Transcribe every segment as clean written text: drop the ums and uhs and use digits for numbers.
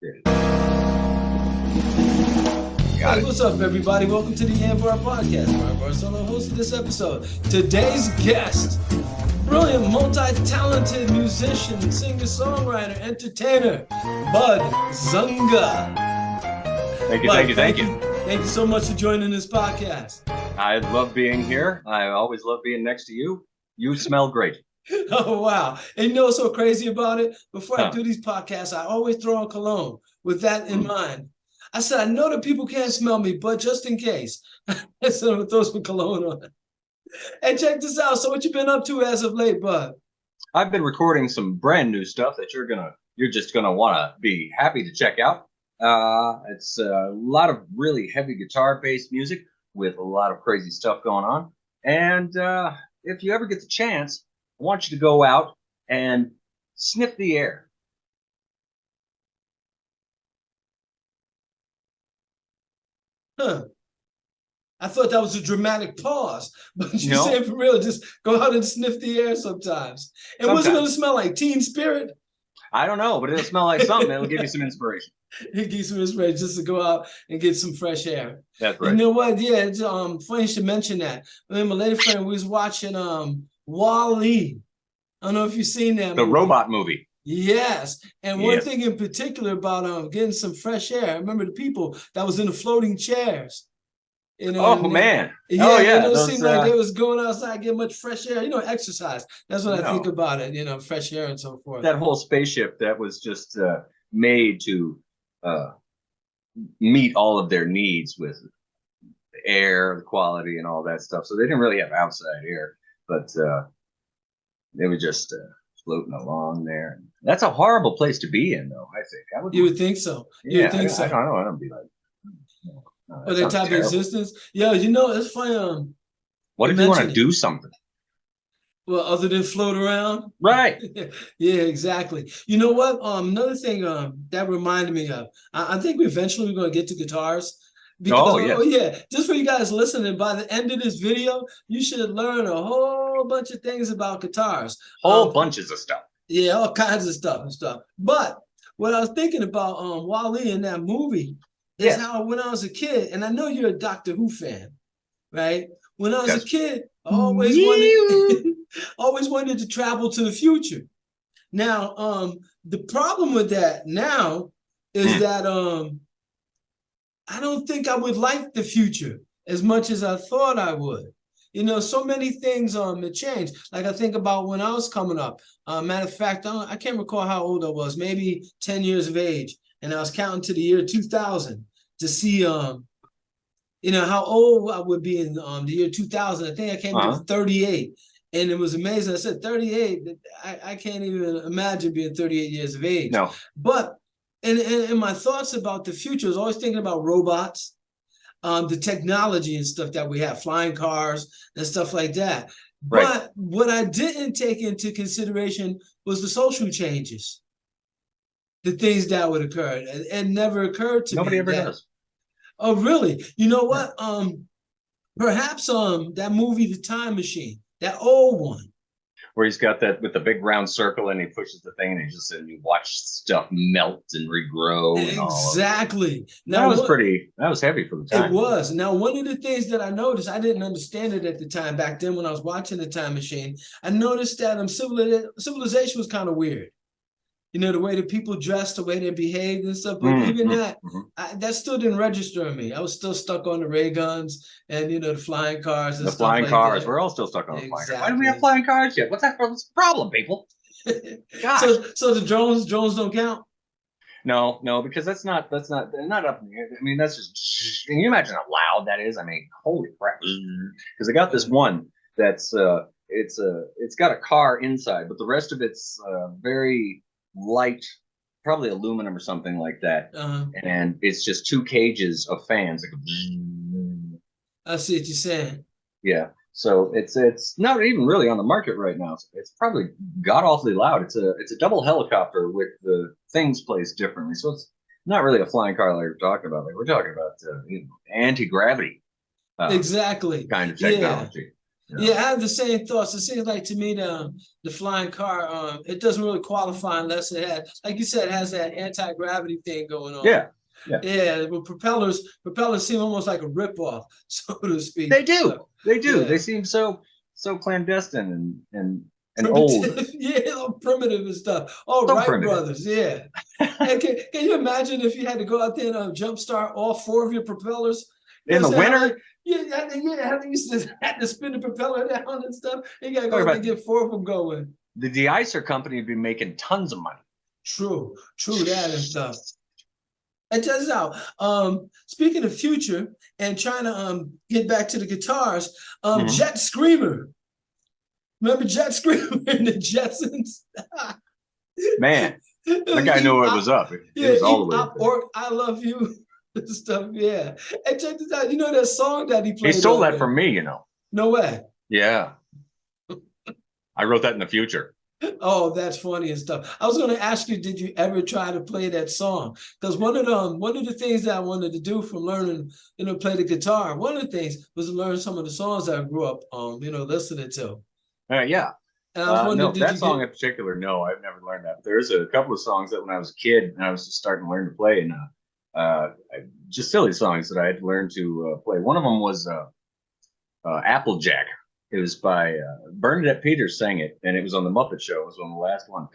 Hey, what's up, everybody? Welcome to the YanBar Podcast. YanBar solo host of this episode. Today's guest, brilliant, multi-talented musician, singer, songwriter, entertainer, Budd Zunga. Thank you. Thank you so much for joining this podcast. I love being here. I always love being next to you. You smell great. Oh, wow. And you know what's so crazy about it? Before I do these podcasts, I always throw on cologne with that in mind. I said, I know that people can't smell me, but just in case, I said, I'm going to throw some cologne on. Hey, check this out. So what you been up to as of late, Bud? I've been recording some brand new stuff that you're just gonna want to be happy to check out. It's a lot of really heavy guitar-based music with a lot of crazy stuff going on. And if you ever get the chance, I want you to go out and sniff the air. Huh. I thought that was a dramatic pause, but you say for real, just go out and sniff the air sometimes. And what's it going to smell like? Teen Spirit? I don't know, but it'll smell like something. It'll give you some inspiration. It gives you some inspiration just to go out and get some fresh air. That's right. You know what? Yeah, it's funny you should mention that. I mean, my lady friend, we was watching Wall-E. I don't know if you've seen that The robot movie. Yes. And one thing in particular about getting some fresh air, I remember the people that was in the floating chairs. You know, man. Yeah, it don't seem like they was going outside getting much fresh air. You know, exercise. That's what I think about it, you know, fresh air and so forth. That whole spaceship that was just made to meet all of their needs with the air, the quality, and all that stuff. So they didn't really have outside air, but they were just floating along there. That's a horrible place to be in, though, I think. You would think so. You would think so. I don't know. I don't be like... Or that type of existence. Yeah, you know, it's funny. What if you want to do something? Well, other than float around? Right. Yeah, exactly. You know what? Another thing that reminded me of, I think eventually we're going to get to guitars. Because, just for you guys listening, by the end of this video, you should learn a whole bunch of things about guitars. Bunches of stuff. Yeah, all kinds of stuff. But what I was thinking about Wall-E in that movie is how when I was a kid, and I know you're a Doctor Who fan, right? When I was a kid, I always wanted to travel to the future. Now, the problem with that now is that I don't think I would like the future as much as I thought I would. You know, so many things have changed. Like I think about when I was coming up. Matter of fact, I can't recall how old I was, maybe 10 years of age. And I was counting to the year 2000 to see, you know, how old I would be in the year 2000. I think I came to 38. And it was amazing. I said 38. I can't even imagine being 38 years of age. No. But in my thoughts about the future, I was always thinking about robots, the technology and stuff that we have, flying cars and stuff like that. Right. But what I didn't take into consideration was the social changes, the things that would occur. It never occurred to me. Nobody ever does. Oh, really? You know what? Perhaps that movie, The Time Machine, that old one. Where he's got that with the big round circle and he pushes the thing and you watch stuff melt and regrow. Exactly. Now, that was heavy for the time. It was. Now, one of the things that I noticed, I didn't understand it at the time back then when I was watching The Time Machine, I noticed that civilization was kind of weird. You know, the way that people dressed, the way they behaved and stuff. But even that, that still didn't register in me. I was still stuck on the ray guns and, you know, the flying cars and the stuff flying like cars. that. We're all still stuck on the flying cars. Why do we have flying cars yet? What's the problem, people? So the drones don't count? No, because they're not up in the air. I mean, that's just, can you imagine how loud that is? I mean, holy crap. Because I got this one that's, it's got a car inside, but the rest of it's very light, probably aluminum or something like that. And it's just two cages of fans. I see what you're saying. Yeah. So it's not even really on the market right now. It's probably god awfully loud. It's a double helicopter with the things placed differently. So it's not really a flying car like we're talking about. Like we're talking about anti-gravity exactly kind of technology. Yeah, I have the same thoughts. It seems like to me the flying car, it doesn't really qualify unless it has, like you said, it has that anti-gravity thing going on. Yeah. Yeah, well, propellers seem almost like a ripoff, so to speak. They do. So, They do. yeah. They seem so clandestine and old. Primitive, yeah, primitive and stuff. Oh, So Wright primitive. brothers, yeah. And can you imagine if you had to go out there and jumpstart all 4 of your propellers? You In know the what I'm saying? winter? Like, you had to spin the propeller down and stuff. You gotta go Talk out there about and get 4 of them going. the de-icer company would be making tons of money. True that and stuff. And check this out. Speaking of future and trying to get back to the guitars, Jet Screamer. Remember Jet Screamer and the Jetsons? Man, that guy knew what was up. It was all the way up there. Or I Love You stuff, yeah. And check this out. You know that song that he played? He stole that from me, you know. No way. Yeah. I wrote that in the future. Oh, that's funny and stuff. I was going to ask you, did you ever try to play that song? Because one of the things that I wanted to do from learning, play the guitar, one of the things was to learn some of the songs that I grew up, listening to. Yeah. And I was wondering, no, that song in particular, no, I've never learned that. There's a couple of songs that when I was a kid and I was just starting to learn to play, and just silly songs that I had to learn to play. One of them was Applejack. It was by Bernadette Peters sang it, and it was on the Muppet Show. It was on the last one,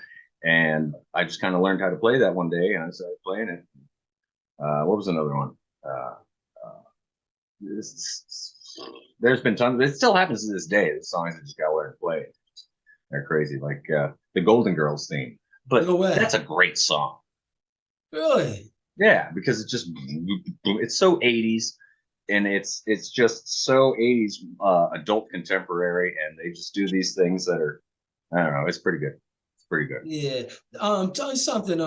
and I just kind of learned how to play that one day, and I started playing it. What was another one? There's been tons. It still happens to this day. The songs I just got to learn to play. They're crazy, like the Golden Girls theme. But that's a great song. Really? Yeah, because it's so 80s. And it's just so 80s adult contemporary, and they just do these things that are, I don't know, it's pretty good. It's pretty good. Yeah. Tell you something.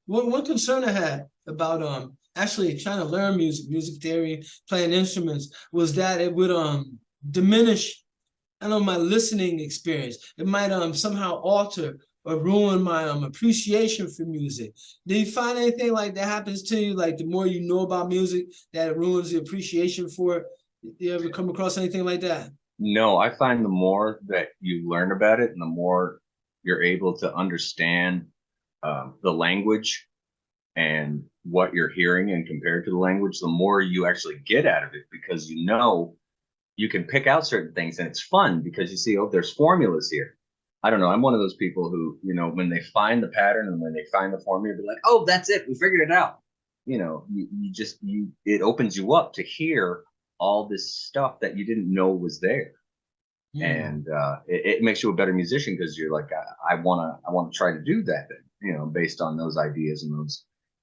One concern I had about actually trying to learn music theory, playing instruments, was that it would diminish, my listening experience. It might somehow alter or ruin my appreciation for music. Do you find anything like that happens to you? Like the more you know about music, that it ruins the appreciation for it? You ever come across anything like that? No, I find the more that you learn about it and the more you're able to understand the language and what you're hearing and compared to the language, the more you actually get out of it, because you can pick out certain things, and it's fun because you see, oh, there's formulas here. I don't know. I'm one of those people who, when they find the pattern and when they find the formula, they're like, oh, that's it. We figured it out. It opens you up to hear all this stuff that you didn't know was there. And it makes you a better musician because you're like, I want to try to do that thing, based on those ideas and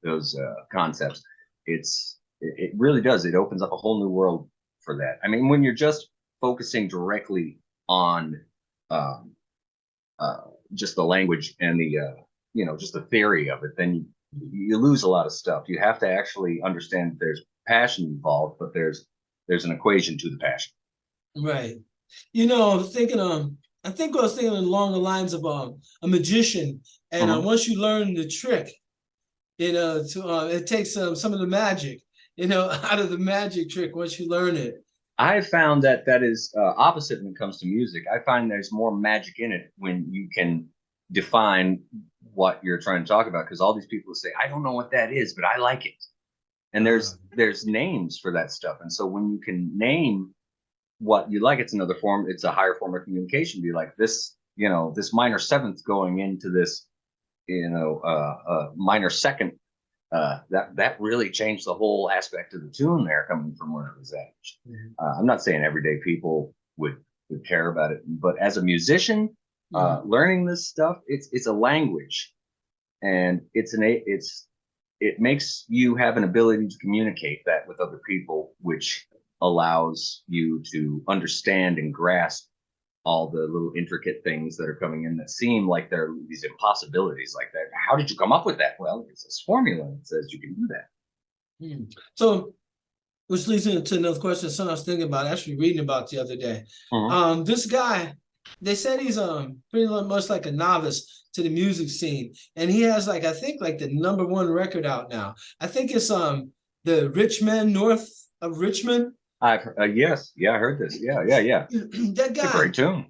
those concepts. It really does. It opens up a whole new world for that. I mean, when you're just focusing directly on just the language and the just the theory of it, then you lose a lot of stuff. You have to actually understand that there's passion involved, but there's an equation to the passion. Right. I was thinking along the lines of a magician, and once you learn the trick, it takes some of the magic, out of the magic trick once you learn it. I found that is opposite when it comes to music. I find there's more magic in it when you can define what you're trying to talk about, because all these people say, I don't know what that is, but I like it. And there's names for that stuff. And so when you can name what you like, it's a higher form of communication. Be like this, this minor seventh going into this, minor second. That really changed the whole aspect of the tune there, coming from where it was at. I'm not saying everyday people would care about it, but as a musician, learning this stuff, it's a language, and it makes you have an ability to communicate that with other people, which allows you to understand and grasp all the little intricate things that are coming in that seem like they're these impossibilities like that. How did you come up with that? Well, it's this formula that says you can do that. So, which leads me to another question, something I was thinking about, actually reading about the other day. This guy, they said he's pretty much like a novice to the music scene, and he has I think the #1 record out now. I think it's the Rich Men North of Richmond. Yes, yeah, I heard this. Yeah. That It's a guy, great tune.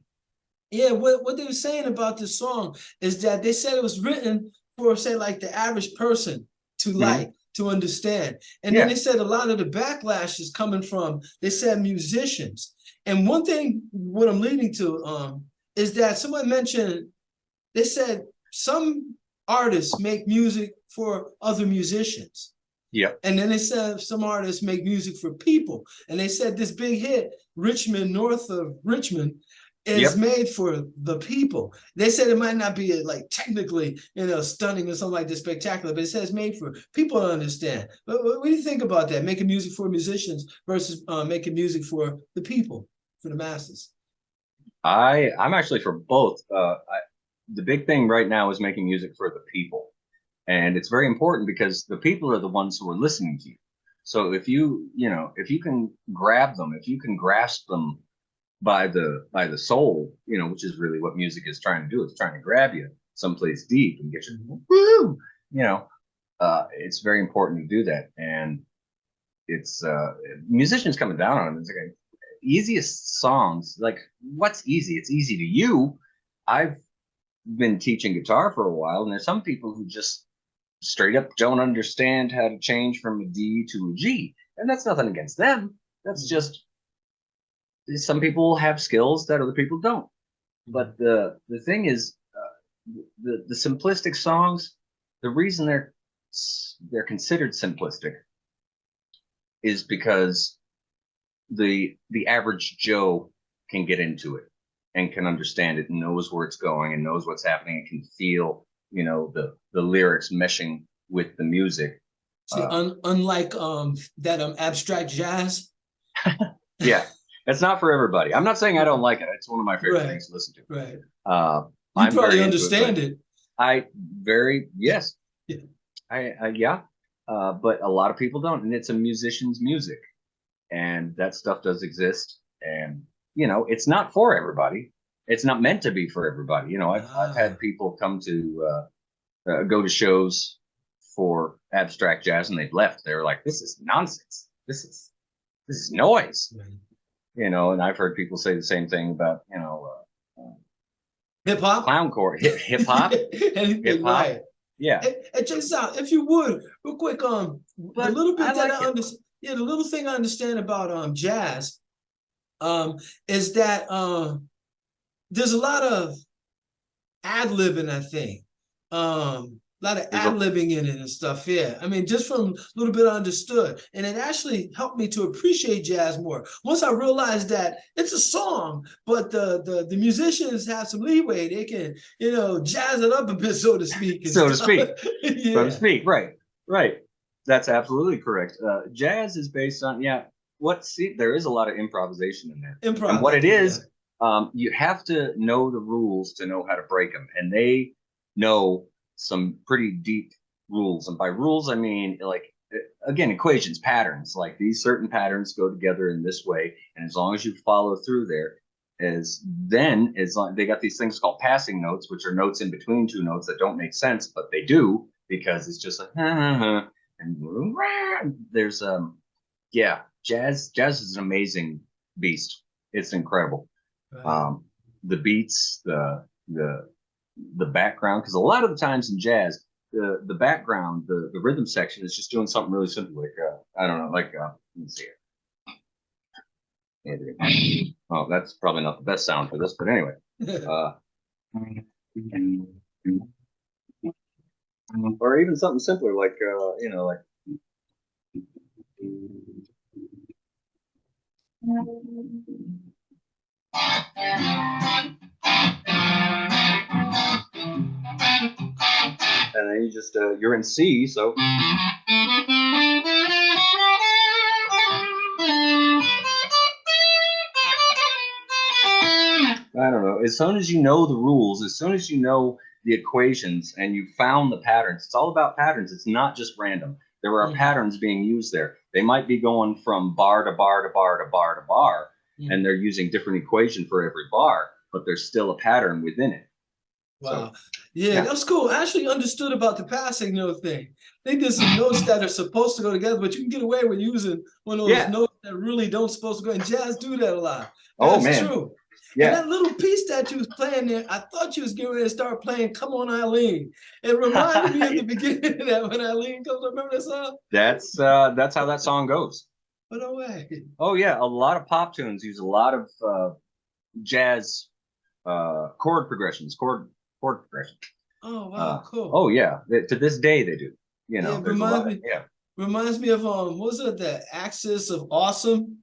yeah, what they were saying about this song is that they said it was written for, say, like the average person to Hmm. like, to understand. And then Yeah, they said a lot of the backlash is coming from, they said, musicians. And one thing, what I'm leading to, is that someone mentioned, they said some artists make music for other musicians. yeah, And then they said some artists make music for people. And they said this big hit, Richmond, north of Richmond, is yep. made for the people. They said it might not be like technically, stunning or something like this spectacular, but it says made for people to understand. But what do you think about that? Making music for musicians versus making music for the people, for the masses. I'm actually for both. The big thing right now is making music for the people, and it's very important because the people are the ones who are listening to you. So if you can grab them, if you can grasp them by the soul, which is really what music is trying to do. It's trying to grab you someplace deep and get you, woo, you know. It's very important to do that, and it's musicians coming down on it. It's like easiest songs. Like, what's easy? It's easy to you. I've been teaching guitar for a while, and there's some people who just straight up don't understand how to change from a D to a G, and that's nothing against them. That's just some people have skills that other people don't. But the thing is, the simplistic songs, the reason they're considered simplistic is because the average Joe can get into it and can understand it and knows where it's going and knows what's happening and can feel, the lyrics meshing with the music. See, unlike that abstract jazz. Yeah, it's not for everybody. I'm not saying I don't like it. It's one of my favorite Right, things to listen to. right. You I'm probably very into it, but understand it. I very yes, Yeah. I yeah, but a lot of people don't, and it's a musician's music, and that stuff does exist, and it's not for everybody. It's not meant to be for everybody. I've Ah, had people come to go to shows for abstract jazz, and they've left. They were like, "This is nonsense. This is noise." right. And I've heard people say the same thing about Hip hop. clowncore, hip Anything, hop. right? Yeah, Hey, check this out, if you would, real quick. The but little I bit that like I it. understand, yeah, the little thing I understand about jazz, is that there's a lot of ad-libbing, I think. A lot of There's a ad-libbing in it and stuff. Yeah. I mean, just from a little bit I understood. And it actually helped me to appreciate jazz more. Once I realized that it's a song, but the musicians have some leeway. They can, jazz it up a bit, so to speak, and so to stuff. speak, so to Yeah. speak. Right, right. That's absolutely correct. Jazz is based on there is a lot of improvisation in there, and Improv, what I it think, yeah. is, you have to know the rules to know how to break them, and they know some pretty deep rules. And by rules, I mean like again equations, patterns. Like these certain patterns go together in this way, and as long as you follow through there, as long they got these things called passing notes, which are notes in between two notes that don't make sense, but they do because it's just like and there's yeah, jazz is an amazing beast. It's incredible. Right. Um, the beats, the background, because a lot of the times in jazz, the background, the rhythm section is just doing something really simple, like I don't know, like let me see it. Oh, that's probably not the best sound for this, but anyway. Uh, or even something simpler like like and then you just you're in C, so I don't know. As soon as you know the rules, as soon as you know the equations and you found the patterns, it's all about patterns. It's not just random. There are Mhm, patterns being used there. They might be going from bar to bar to bar to bar to bar, and mhm. they're using different equation for every bar, but there's still a pattern within it. Wow. So Yeah, that was cool. I actually understood about the passing note thing. They did some notes that are supposed to go together, but you can get away with using one of those notes that really don't supposed to go. And jazz do that a lot. Oh That's man. true. Yeah. And that little piece that you was playing there, I thought you was getting ready to start playing Come On Eileen. It reminded me of the beginning of that when Eileen comes. Remember that song? That's how that song goes. But no way. Oh yeah, a lot of pop tunes use a lot of jazz chord progressions, chord progressions. Oh wow, cool. Oh yeah, to this day they do. You know, it there's a lot. reminds me of what was it, the Axis of Awesome?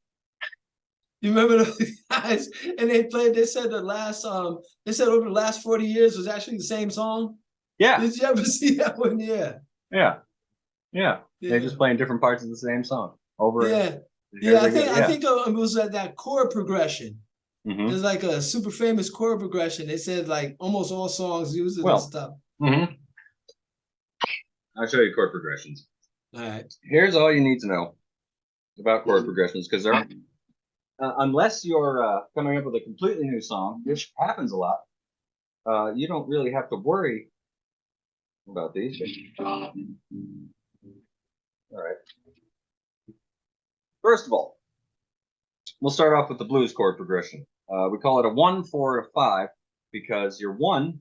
You remember those guys? And they said they said over the last 40 years was actually the same song. Yeah. Did you ever see that one? Yeah. They're just playing different parts of the same song over. I think it was that chord progression. There's like a super famous chord progression. They said like almost all songs use it and stuff. I'll show you chord progressions. All right. Here's all you need to know about chord progressions, because they're unless you're coming up with a completely new song, which happens a lot, you don't really have to worry about these. All right. First of all, we'll start off with the blues chord progression. We call it a 1, 4, 5 because your 1,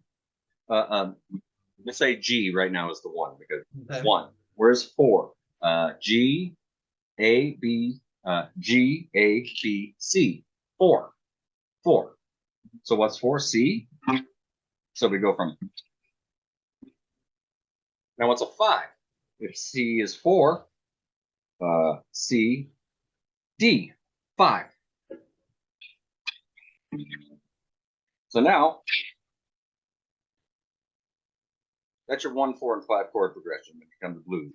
let's say G right now is the 1 because 1. Where's 4? G, A, B, G, A, B, C. 4. So what's 4? C. So we go from. Now what's a 5? If C is 4, C, D, 5. So now that's your 1, 4, and 5 chord progression when it comes to blues.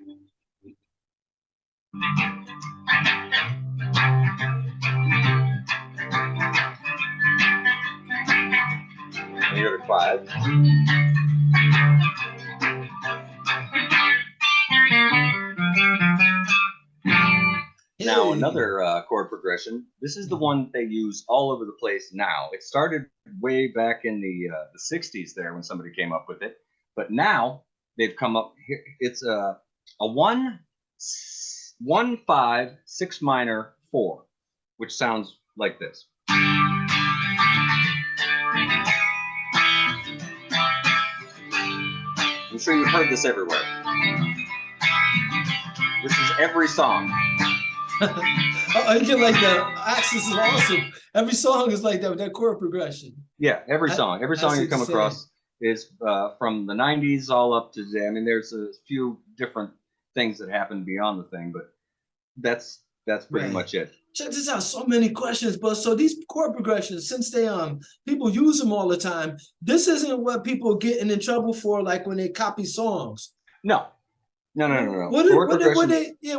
And you go to 5. Now another chord progression. This is the one they use all over the place now. It started way back in the 60s there when somebody came up with it, but now they've come up here. It's a 1, 5, 6 minor 4, which sounds like this. I'm sure you've heard this everywhere. This is every song. I get like the Axis is awesome. Every song is like that with that chord progression. Yeah, every song you come across is from the 90s all up to today. I mean, there's a few different things that happen beyond the thing, but that's pretty much it. Check this out. So many questions, but so these chord progressions, since they people use them all the time, this isn't what people getting in trouble for, like when they copy songs. No. What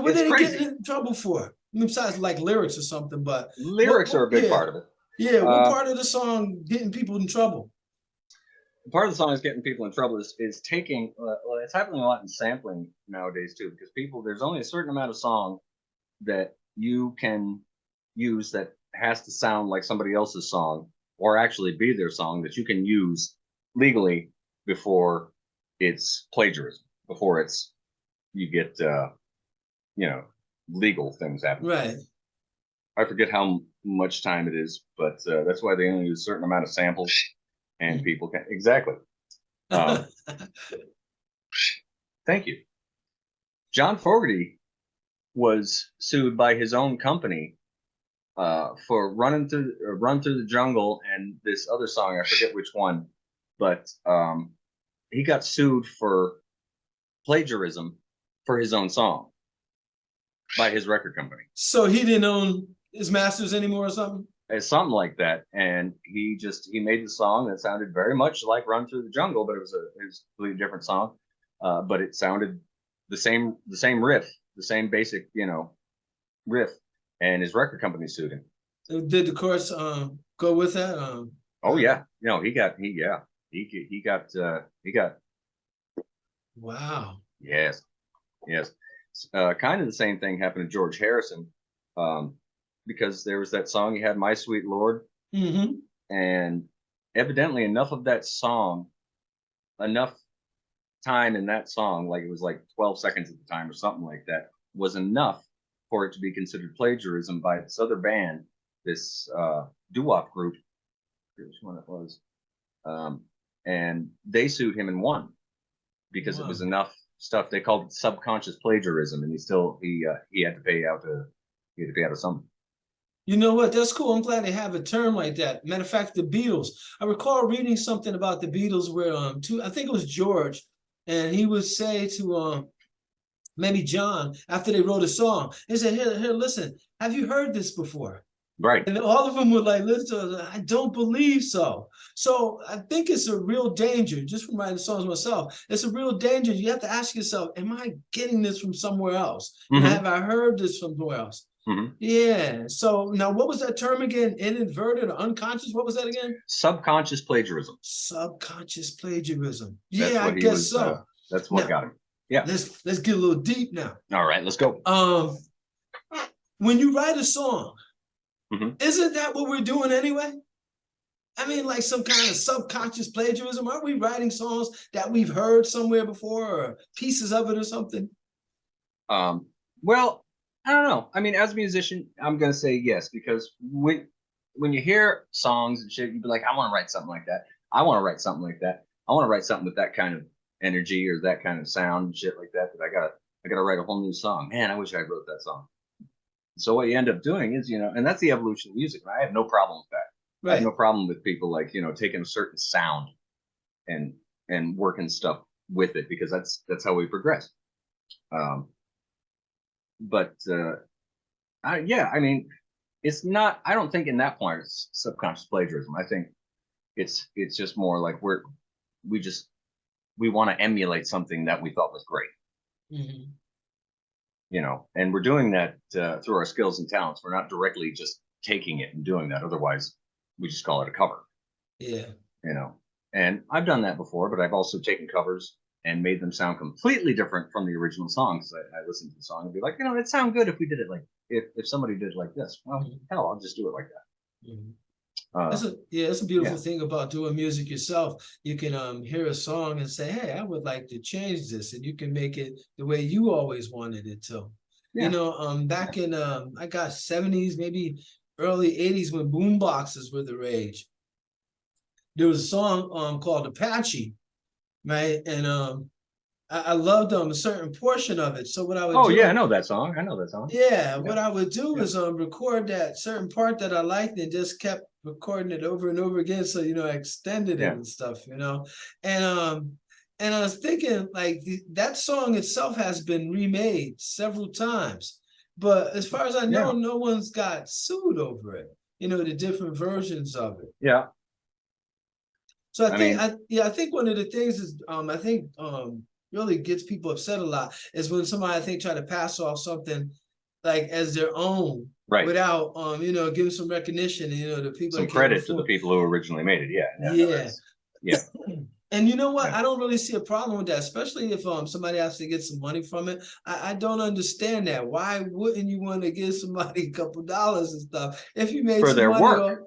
they getting in trouble for? Besides like lyrics or something, but lyrics are a big part of it. Yeah, what part of the song getting people in trouble? Part of the song is getting people in trouble is taking. Well, it's happening a lot in sampling nowadays too, because there's only a certain amount of song that you can use that has to sound like somebody else's song or actually be their song that you can use legally before it's plagiarism, before it's you get legal things happening. Right. I forget how much time it is, but that's why they only use a certain amount of samples, and people can exactly. Thank you. John Fogerty was sued by his own company for Run Through the Jungle and this other song, I forget which one, but he got sued for plagiarism for his own song by his record company. So he didn't own his masters anymore or something? It's something like that. And he made the song that sounded very much like Run Through the Jungle, but it was a completely different song. But it sounded the same riff, the same basic, riff, and his record company sued him. Did the course go with that? Oh yeah. He got Wow. Yes. Kind of the same thing happened to George Harrison, because there was that song he had, My Sweet Lord, and evidently enough of that song enough time in that song, like it was like 12 seconds at the time or something like that, was enough for it to be considered plagiarism by this other band, this doo-wop group. I forget which one it was. And they sued him and won because it was enough stuff. They called it subconscious plagiarism, and he had to pay out a sum. You know what? That's cool. I'm glad they have a term like that. Matter of fact, the Beatles. I recall reading something about the Beatles where I think it was George, and he would say to maybe John after they wrote a song, he said, "Here, listen. Have you heard this before?" Right. And all of them would like listen to it. I don't believe so. So I think it's a real danger, just from writing songs myself. It's a real danger. You have to ask yourself, am I getting this from somewhere else? Mm-hmm. Have I heard this from somewhere else? Mm-hmm. Yeah. So now what was that term again? Inadvertent or unconscious? What was that again? Subconscious plagiarism. Subconscious plagiarism. That's yeah, I guess so. That's what got him. Yeah. Let's get a little deep now. All right, let's go. When you write a song, mm-hmm. Isn't that what we're doing anyway? I mean, like some kind of subconscious plagiarism. Aren't we writing songs that we've heard somewhere before or pieces of it or something? Well, I don't know. I mean, as a musician, I'm going to say yes, because when you hear songs and shit, you'd be like, I want to write something like that. I want to write something like that. I want to write something with that kind of energy or that kind of sound and shit like that, I gotta write a whole new song. Man, I wish I wrote that song. So what you end up doing is, and that's the evolution of music. I have no problem with that. Right. I have no problem with people like, taking a certain sound and working stuff with it, because that's how we progress. I mean, it's not, I don't think in that point it's subconscious plagiarism. I think it's just more like we want to emulate something that we thought was great. Mm-hmm. And we're doing that through our skills and talents. We're not directly just taking it and doing that. Otherwise, we just call it a cover. Yeah. And I've done that before, but I've also taken covers and made them sound completely different from the original songs. I listened to the song and be like, it'd sound good if we did it like, if somebody did it like this. Well, mm-hmm. Hell, I'll just do it like that. Mm-hmm. That's a beautiful thing about doing music yourself. You can hear a song and say, hey, I would like to change this, and you can make it the way you always wanted it to. Yeah. Back in I got 70s, maybe early 80s, when boom boxes were the rage, there was a song called Apache, right? And I loved a certain portion of it. So what I would do, I know that song. Yeah, what I would do is record that certain part that I liked and just kept recording it over and over again. So I extended it and stuff. And I was thinking, like, that song itself has been remade several times, but as far as I know, no one's got sued over it. The different versions of it. Yeah. So I think one of the things is really gets people upset a lot is when somebody, I think, try to pass off something like as their own, right, without giving some recognition, the people, some credit to the people who originally made it. Yeah. And you know what? I don't really see a problem with that, especially if somebody has to get some money from it. I don't understand that. Why wouldn't you want to give somebody a couple dollars and stuff if you made for some their money work?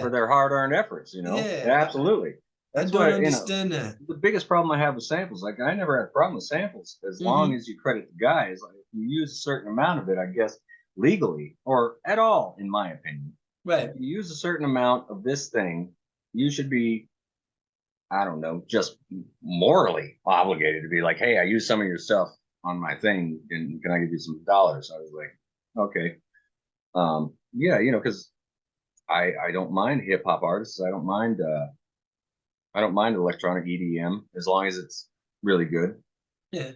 For their hard-earned efforts. Yeah, absolutely. That's I don't understand that. The biggest problem I have with samples, like, I never had a problem with samples as long as you credit the guys. Like, if you use a certain amount of it, I guess legally or at all, in my opinion, right? If you use a certain amount of this thing, you should be, I don't know, just morally obligated to be like, hey, I used some of your stuff on my thing, and can I give you some dollars? I was like, okay, because I don't mind hip hop artists. I don't mind electronic EDM as long as it's really good. Yeah.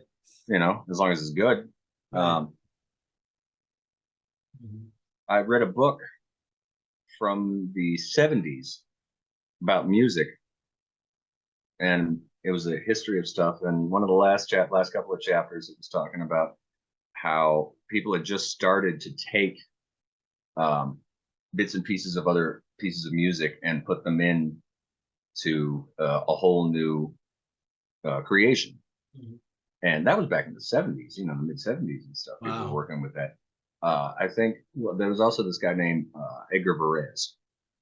As long as it's good. Right. I read a book from the 70s about music, and it was a history of stuff. And one of the last couple of chapters, it was talking about how people had just started to take bits and pieces of other pieces of music and put them in to a whole new creation. Mm-hmm. And that was back in the 70s, the mid 70s and stuff. People were working with that. I think there was also this guy named Edgar Varese,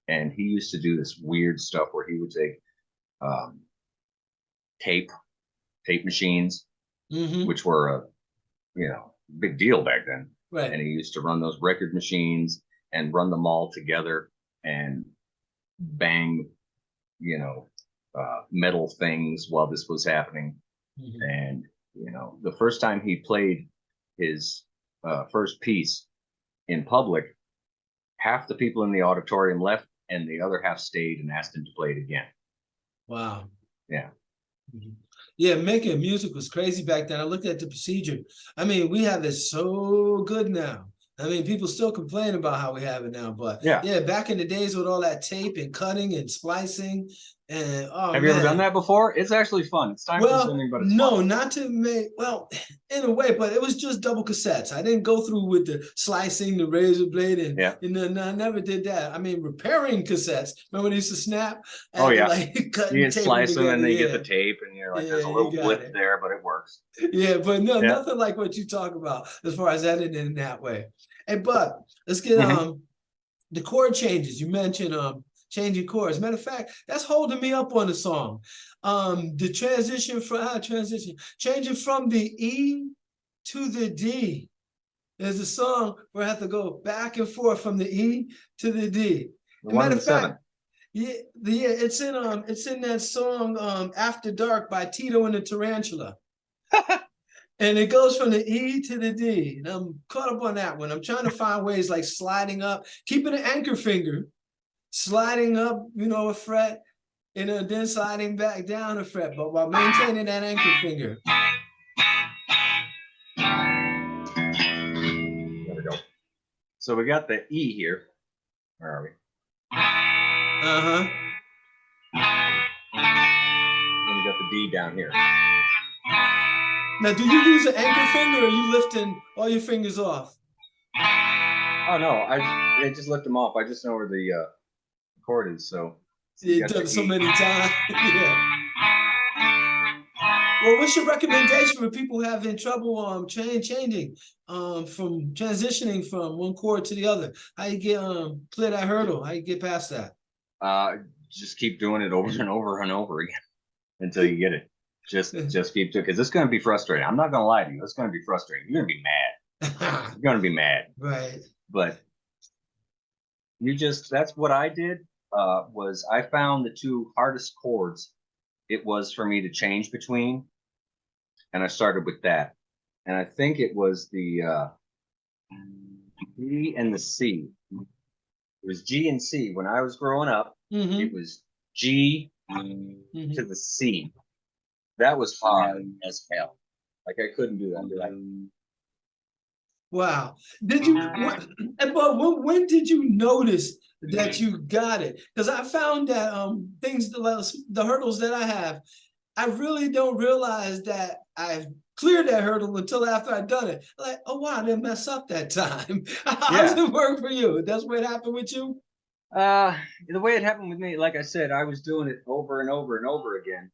and he used to do this weird stuff where he would take tape machines, which were a big deal back then. Right. And he used to run those record machines and run them all together and bang, metal things while this was happening. And the first time he played his first piece in public, half the people in the auditorium left and the other half stayed and asked him to play it again. Wow. Yeah. Yeah, making music was crazy back then. I looked at the procedure. I mean, we have it so good now. I mean, people still complain about how we have it now, but yeah, back in the days with all that tape and cutting and splicing, and have you ever done that before? It's actually fun. It's time consuming, but it's fun. Not to make, well, in a way, but it was just double cassettes. I didn't go through with the slicing, the razor blade, and then I never did that. I mean, repairing cassettes. Remember when they used to snap? And like cutting you slice them and then you get the tape and you're like, there's a little blip there, but it works. Yeah, but no, nothing like what you talk about as far as editing in that way. Hey, Bud, let's get the chord changes. You mentioned changing chords. Matter of fact, that's holding me up on the song. The changing from the E to the D. There's a song where I have to go back and forth from the E to the D. Matter of fact, it's in that song After Dark by Tito and the Tarantula. And it goes from the E to the D. And I'm caught up on that one. I'm trying to find ways like sliding up, keeping an anchor finger, sliding up, a fret, and then sliding back down a fret, but while maintaining that anchor finger. There we go. So we got the E here. Where are we? Then we got the D down here. Now, do you use an anchor finger, or are you lifting all your fingers off? Oh no, I just lift them off. I just know where the chord is. So you've done it so many times. Well, what's your recommendation for people having trouble changing from transitioning from one chord to the other? How you get clear that hurdle? How you get past that? Just keep doing it over and over and over again until you get it. Just keep doing it, because it's going to be frustrating. I'm not going to lie to you. It's going to be frustrating. You're going to be mad. You're going to be mad. Right. But that's what I did, was I found the two hardest chords it was for me to change between. And I started with that. And I think it was the G and the C. It was G and C. When I was growing up, it was G to the C. That was hard as hell. Like, I couldn't do that. Wow. Did you, but when did you notice that you got it? Because I found that the hurdles that I have, I really don't realize that I've cleared that hurdle until after I've done it. Like, oh wow, I didn't mess up that time. How does it work for you? That's what happened with you? The way it happened with me, like I said, I was doing it over and over and over again.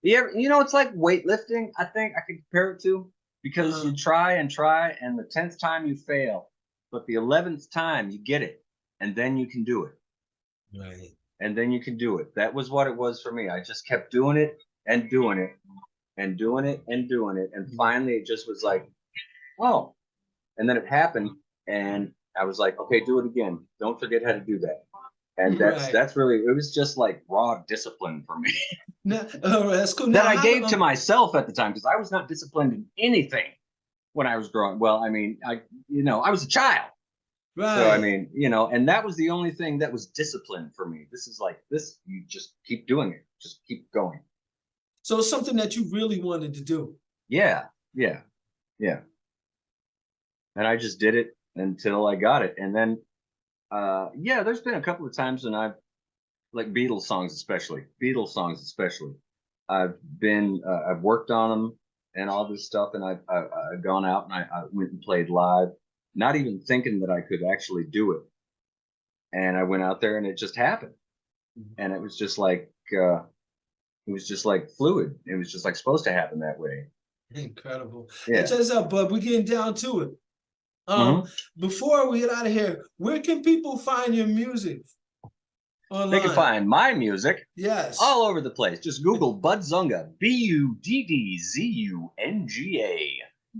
Yeah, it's like weightlifting. I think I could compare it to, because you try and try, and the 10th time you fail, but the 11th time you get it, and then you can do it. Right. And then you can do it. That was what it was for me. I just kept doing it and doing it and doing it and doing it, and finally it just was like, oh. And then it happened, and I was like, okay, do it again. Don't forget how to do that. And that's really, it was just like raw discipline for me. That's cool. That I gave to myself at the time, because I was not disciplined in anything when I was growing. Well, I mean, I was a child. Right. So, I mean, and that was the only thing that was discipline for me. This is like this, you just keep doing it. Just keep going. So it's something that you really wanted to do. Yeah. And I just did it until I got it. And then, there's been a couple of times when I've, like Beatles songs especially, I've worked on them and all this stuff, and I've gone out and I went and played live, not even thinking that I could actually do it. And I went out there and it just happened. And it was just like fluid. It was just like supposed to happen that way. Incredible. Yeah. And check this out, bud. We're getting down to it. Before we get out of here, where can people find your music? online. They can find my music all Yes. over the place. Just Google Budd Zunga, BUDDZUNGA.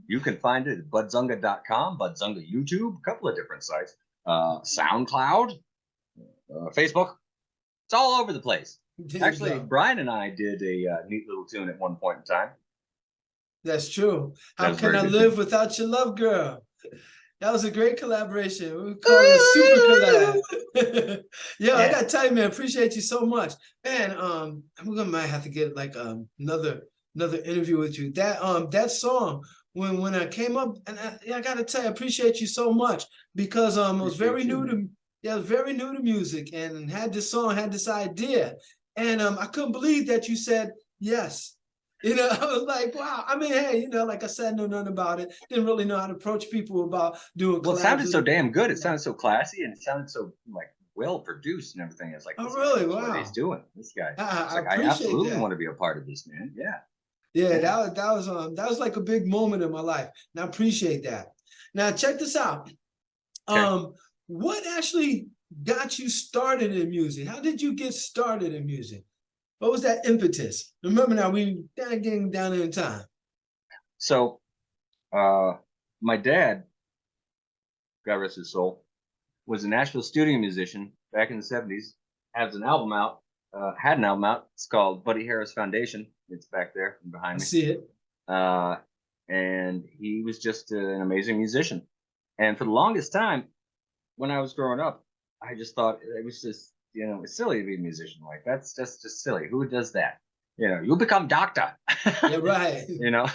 You can find it at buddzunga.com, Budd Zunga YouTube, a couple of different sites, SoundCloud, Facebook. It's all over the place. There you Actually, go. Brian and I did a neat little tune at one point in time. That's true. That How was a can very I good live tune. without your love, girl? That was a great collaboration. We call it a super collab. Yo, I Yeah. gotta tell you, man, appreciate you so much. Man, we're gonna might have to get like another interview with you. That song, when I came up, and I gotta tell you, I appreciate you so much because it was very Appreciate new you, to yeah, it was very new to music and had this song, had this idea. And I couldn't believe that you said yes. You know, I was like, wow. I mean, hey, you know, like I said, know nothing about it. Didn't really know how to approach people about doing Well, it collabs. sounded so damn good. It sounded so classy, and it sounded so like well produced and everything. It's like, Oh, this really? guy knows what Wow. he's doing. This guy. It's I like, I appreciate absolutely that. want to be a part of this, man. Yeah. Yeah, that was like a big moment in my life. And I appreciate that. Now check this out. Okay. What actually got you started in music? How did you get started in music? What was that impetus? Remember now, we kind of getting down in time. So, my dad, God rest his soul, was a Nashville studio musician back in the 70s. Has an album out, had an album out. It's called Buddy Harris Foundation. It's back there I behind me. see it. And he was just an amazing musician. And for the longest time, when I was growing up, I just thought it was just, you know, it's silly to be a musician. Like, that's just silly. Who does that? You know, you'll become doctor. Yeah, right. You know?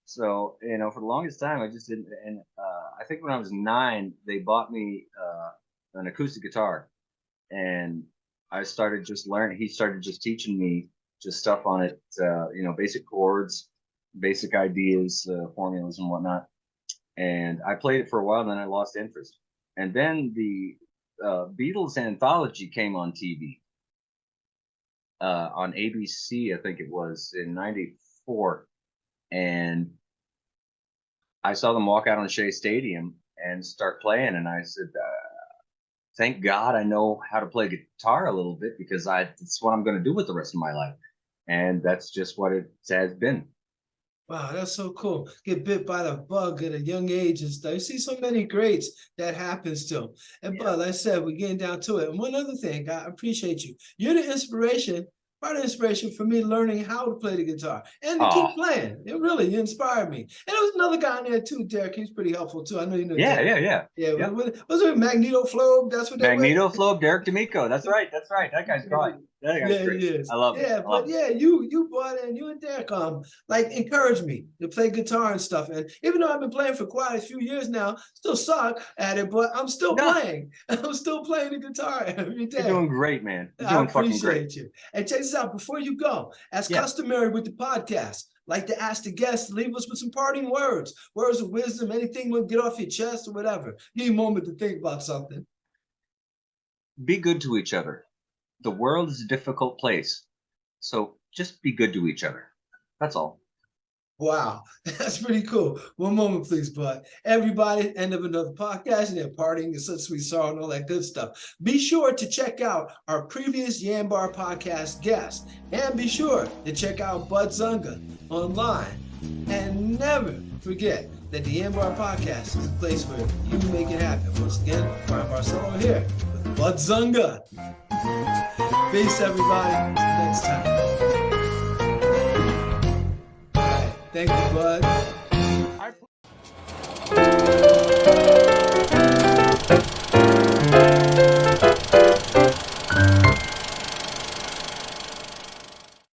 So, you know, for the longest time, I just didn't. And I think when I was 9, they bought me an acoustic guitar. And I started just learning. He started just teaching me just stuff on it, you know, basic chords, basic ideas, formulas and whatnot. And I played it for a while, and then I lost interest. And then the Beatles anthology came on TV on ABC, I think it was in '94, and I saw them walk out on Shea Stadium and start playing, and I said, "Thank God I know how to play guitar a little bit because it's what I'm going to do with the rest of my life," and that's just what it has been. Wow, that's so cool. Get bit by the bug at a young age and stuff. You see so many greats that happens to them. And but like I said, we're getting down to it. And one other thing, I appreciate you. You're the inspiration, part of the inspiration for me learning how to play the guitar and to keep playing. It really inspired me. And there was another guy in there too, Derek. He's pretty helpful too. I know you know Derek. Yeah. Yeah, was it Magneto Flow? That's what Magneto Flow, Derek D'Amico. That's right. That guy's great. That guy's great. He is. I love it. Yeah, but yeah, you Bud and you and Derek like encouraged me to play guitar and stuff. And even though I've been playing for quite a few years now, still suck at it, but I'm still playing. I'm still playing the guitar every day. You're doing great, man. You're I doing fucking great. appreciate you. And check this out, before you go, as customary with the podcast, like to ask the guests to leave us with some parting words of wisdom, anything will get off your chest or whatever. Give you a moment to think about something. Be good to each other. The world is a difficult place, so just be good to each other. That's all. Wow, that's pretty cool. One moment, please, Bud. Everybody, end of another podcast, and they're partying and such sweet sorrow and all that good stuff. Be sure to check out our previous YanBar Podcast guests, and be sure to check out Budd Zunga online. And never forget that the YanBar Podcast is a place where you make it happen. Once again, Brian Barcelo here with Budd Zunga. Peace, everybody. Until next time. Thank you, Bud.